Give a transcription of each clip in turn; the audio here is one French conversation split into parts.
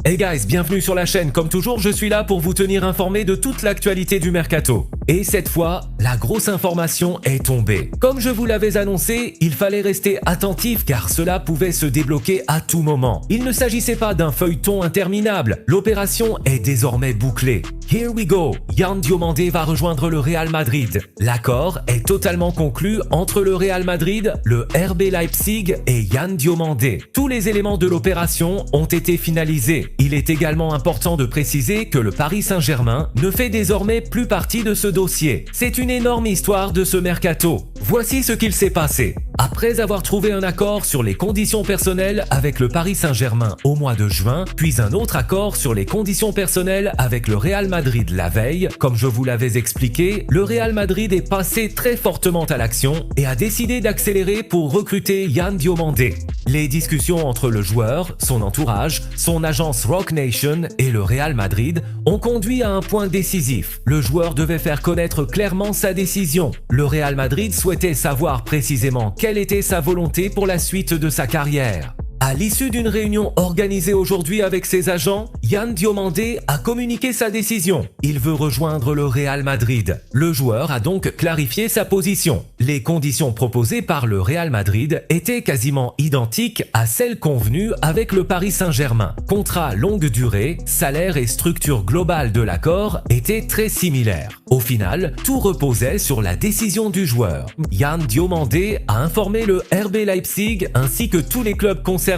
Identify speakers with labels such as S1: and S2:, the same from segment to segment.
S1: Hey guys, bienvenue sur la chaîne. Comme toujours, je suis là pour vous tenir informé de toute l'actualité du mercato. Et cette fois, la grosse information est tombée. Comme je vous l'avais annoncé, il fallait rester attentif car cela pouvait se débloquer à tout moment. Il ne s'agissait pas d'un feuilleton interminable. L'opération est désormais bouclée. Here we go. Yann Diomandé va rejoindre le Real Madrid. L'accord est totalement conclu entre le Real Madrid, le RB Leipzig et Yann Diomandé. Tous les éléments de l'opération ont été finalisés. Il est également important de préciser que le Paris Saint-Germain ne fait désormais plus partie de ce dossier. C'est une énorme histoire de ce mercato. Voici ce qu'il s'est passé. Après avoir trouvé un accord sur les conditions personnelles avec le Paris Saint-Germain au mois de juin, puis un autre accord sur les conditions personnelles avec le Real Madrid la veille, comme je vous l'avais expliqué, le Real Madrid est passé très fortement à l'action et a décidé d'accélérer pour recruter Yann Diomandé. Les discussions entre le joueur, son entourage, son agence Roc Nation et le Real Madrid ont conduit à un point décisif. Le joueur devait faire connaître clairement sa décision. Le Real Madrid souhaitait savoir précisément quelle était sa volonté pour la suite de sa carrière. À l'issue d'une réunion organisée aujourd'hui avec ses agents, Yann Diomandé a communiqué sa décision. Il veut rejoindre le Real Madrid. Le joueur a donc clarifié sa position. Les conditions proposées par le Real Madrid étaient quasiment identiques à celles convenues avec le Paris Saint-Germain. Contrat longue durée, salaire et structure globale de l'accord étaient très similaires. Au final, tout reposait sur la décision du joueur. Yann Diomandé a informé le RB Leipzig ainsi que tous les clubs concernés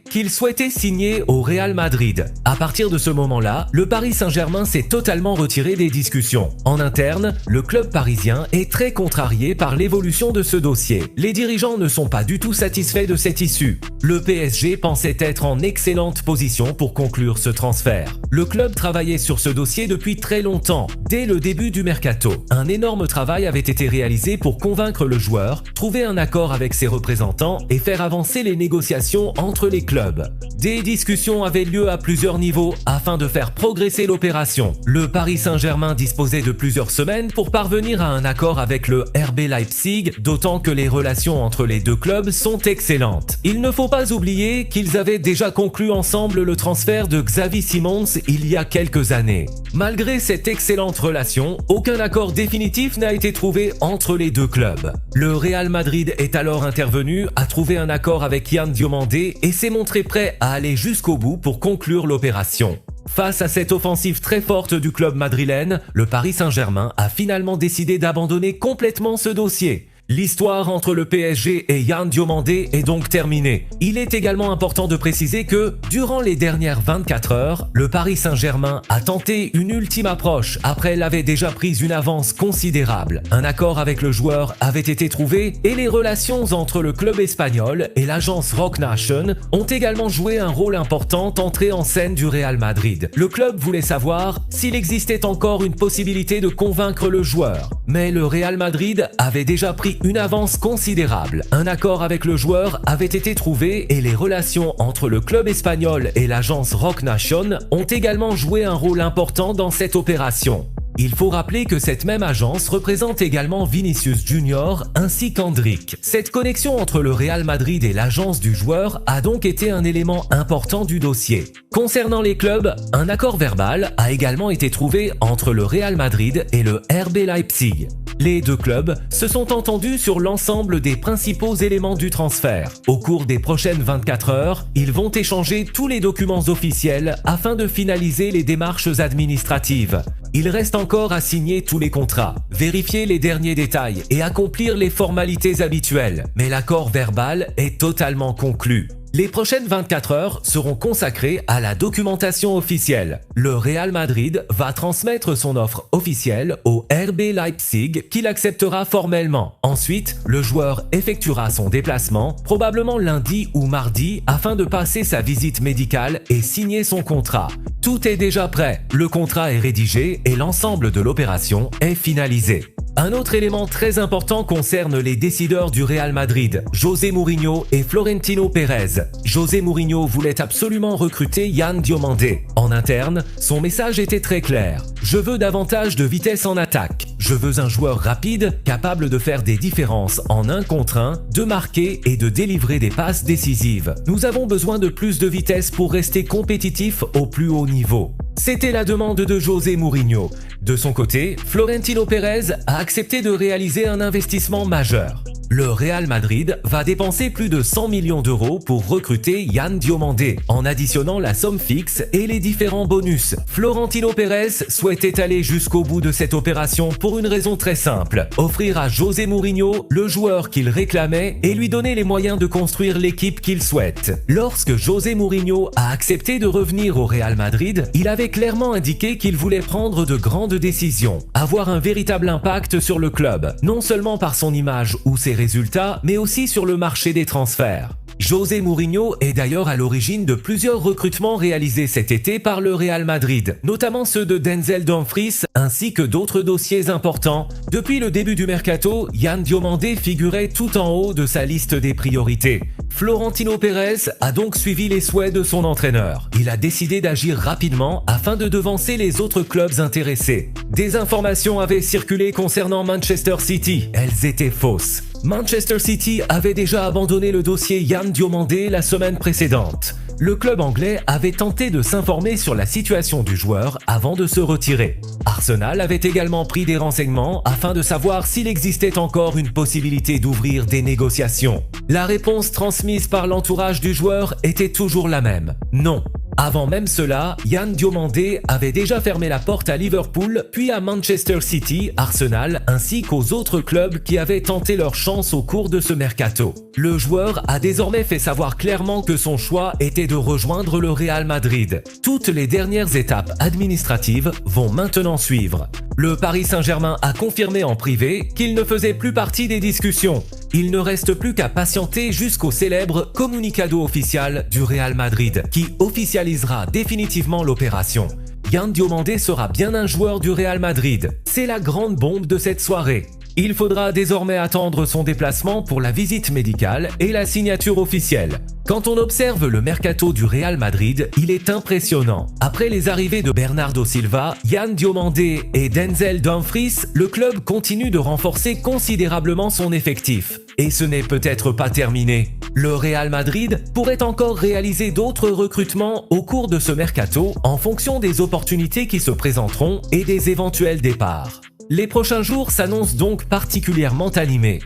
S1: qu'il souhaitait signer au Real Madrid. À partir de ce moment-là, le Paris Saint-Germain s'est totalement retiré des discussions. En interne, le club parisien est très contrarié par l'évolution de ce dossier. Les dirigeants ne sont pas du tout satisfaits de cette issue. Le PSG pensait être en excellente position pour conclure ce transfert. Le club travaillait sur ce dossier depuis très longtemps, dès le début du mercato. Un énorme travail avait été réalisé pour convaincre le joueur, trouver un accord avec ses représentants et faire avancer les négociations entre les clubs. Des discussions avaient lieu à plusieurs niveaux afin de faire progresser l'opération. Le Paris Saint-Germain disposait de plusieurs semaines pour parvenir à un accord avec le RB Leipzig, d'autant que les relations entre les deux clubs sont excellentes. Il ne faut pas oublier qu'ils avaient déjà conclu ensemble le transfert de Xavi Simons il y a quelques années. Malgré cette excellente relation, aucun accord définitif n'a été trouvé entre les deux clubs. Le Real Madrid est alors intervenu, a trouvé un accord avec Yann Diomandé et s'est montré prêt à aller jusqu'au bout pour conclure l'opération. Face à cette offensive très forte du club madrilène, le Paris Saint-Germain a finalement décidé d'abandonner complètement ce dossier. L'histoire entre le PSG et Yann Diomandé est donc terminée. Il est également important de préciser que, durant les dernières 24 heures, le Paris Saint-Germain a tenté une ultime approche après elle avait déjà pris une avance considérable. Un accord avec le joueur avait été trouvé et les relations entre le club espagnol et l'agence Roc Nation ont également joué un rôle important entrée en scène du Real Madrid. Le club voulait savoir s'il existait encore une possibilité de convaincre le joueur. Mais le Real Madrid avait déjà pris une avance considérable. Un accord avec le joueur avait été trouvé et les relations entre le club espagnol et l'agence Roc Nation ont également joué un rôle important dans cette opération. Il faut rappeler que cette même agence représente également Vinicius Junior ainsi qu'Endrick. Cette connexion entre le Real Madrid et l'agence du joueur a donc été un élément important du dossier. Concernant les clubs, un accord verbal a également été trouvé entre le Real Madrid et le RB Leipzig. Les deux clubs se sont entendus sur l'ensemble des principaux éléments du transfert. Au cours des prochaines 24 heures, ils vont échanger tous les documents officiels afin de finaliser les démarches administratives. Il reste encore à signer tous les contrats, vérifier les derniers détails et accomplir les formalités habituelles. Mais l'accord verbal est totalement conclu. Les prochaines 24 heures seront consacrées à la documentation officielle. Le Real Madrid va transmettre son offre officielle au RB Leipzig qui l'acceptera formellement. Ensuite, le joueur effectuera son déplacement, probablement lundi ou mardi, afin de passer sa visite médicale et signer son contrat. Tout est déjà prêt, le contrat est rédigé et l'ensemble de l'opération est finalisé. Un autre élément très important concerne les décideurs du Real Madrid, José Mourinho et Florentino Pérez. José Mourinho voulait absolument recruter Yann Diomandé. En interne, son message était très clair. Je veux davantage de vitesse en attaque. Je veux un joueur rapide, capable de faire des différences en 1 contre 1, de marquer et de délivrer des passes décisives. Nous avons besoin de plus de vitesse pour rester compétitif au plus haut niveau. C'était la demande de José Mourinho. De son côté, Florentino Pérez a accepté de réaliser un investissement majeur. Le Real Madrid va dépenser plus de 100 millions d'euros pour recruter Yann Diomandé, en additionnant la somme fixe et les différents bonus. Florentino Pérez souhaitait aller jusqu'au bout de cette opération pour une raison très simple: offrir à José Mourinho le joueur qu'il réclamait et lui donner les moyens de construire l'équipe qu'il souhaite. Lorsque José Mourinho a accepté de revenir au Real Madrid, il avait clairement indiqué qu'il voulait prendre de grandes décisions, avoir un véritable impact sur le club, non seulement par son image ou ses résultats, mais aussi sur le marché des transferts. José Mourinho est d'ailleurs à l'origine de plusieurs recrutements réalisés cet été par le Real Madrid, notamment ceux de Denzel Dumfries ainsi que d'autres dossiers importants. Depuis le début du mercato, Yann Diomandé figurait tout en haut de sa liste des priorités. Florentino Pérez a donc suivi les souhaits de son entraîneur. Il a décidé d'agir rapidement afin de devancer les autres clubs intéressés. Des informations avaient circulé concernant Manchester City. Elles étaient fausses. Manchester City avait déjà abandonné le dossier Yann Diomandé la semaine précédente. Le club anglais avait tenté de s'informer sur la situation du joueur avant de se retirer. Arsenal avait également pris des renseignements afin de savoir s'il existait encore une possibilité d'ouvrir des négociations. La réponse transmise par l'entourage du joueur était toujours la même: non. Avant même cela, Yann Diomandé avait déjà fermé la porte à Liverpool, puis à Manchester City, Arsenal, ainsi qu'aux autres clubs qui avaient tenté leur chance au cours de ce mercato. Le joueur a désormais fait savoir clairement que son choix était de rejoindre le Real Madrid. Toutes les dernières étapes administratives vont maintenant suivre. Le Paris Saint-Germain a confirmé en privé qu'il ne faisait plus partie des discussions. Il ne reste plus qu'à patienter jusqu'au célèbre communicado officiel du Real Madrid, qui officialisera définitivement l'opération. Yann Diomandé sera bien un joueur du Real Madrid. C'est la grande bombe de cette soirée. Il faudra désormais attendre son déplacement pour la visite médicale et la signature officielle. Quand on observe le mercato du Real Madrid, il est impressionnant. Après les arrivées de Bernardo Silva, Yann Diomandé et Denzel Dumfries, le club continue de renforcer considérablement son effectif. Et ce n'est peut-être pas terminé. Le Real Madrid pourrait encore réaliser d'autres recrutements au cours de ce mercato en fonction des opportunités qui se présenteront et des éventuels départs. Les prochains jours s'annoncent donc particulièrement animés.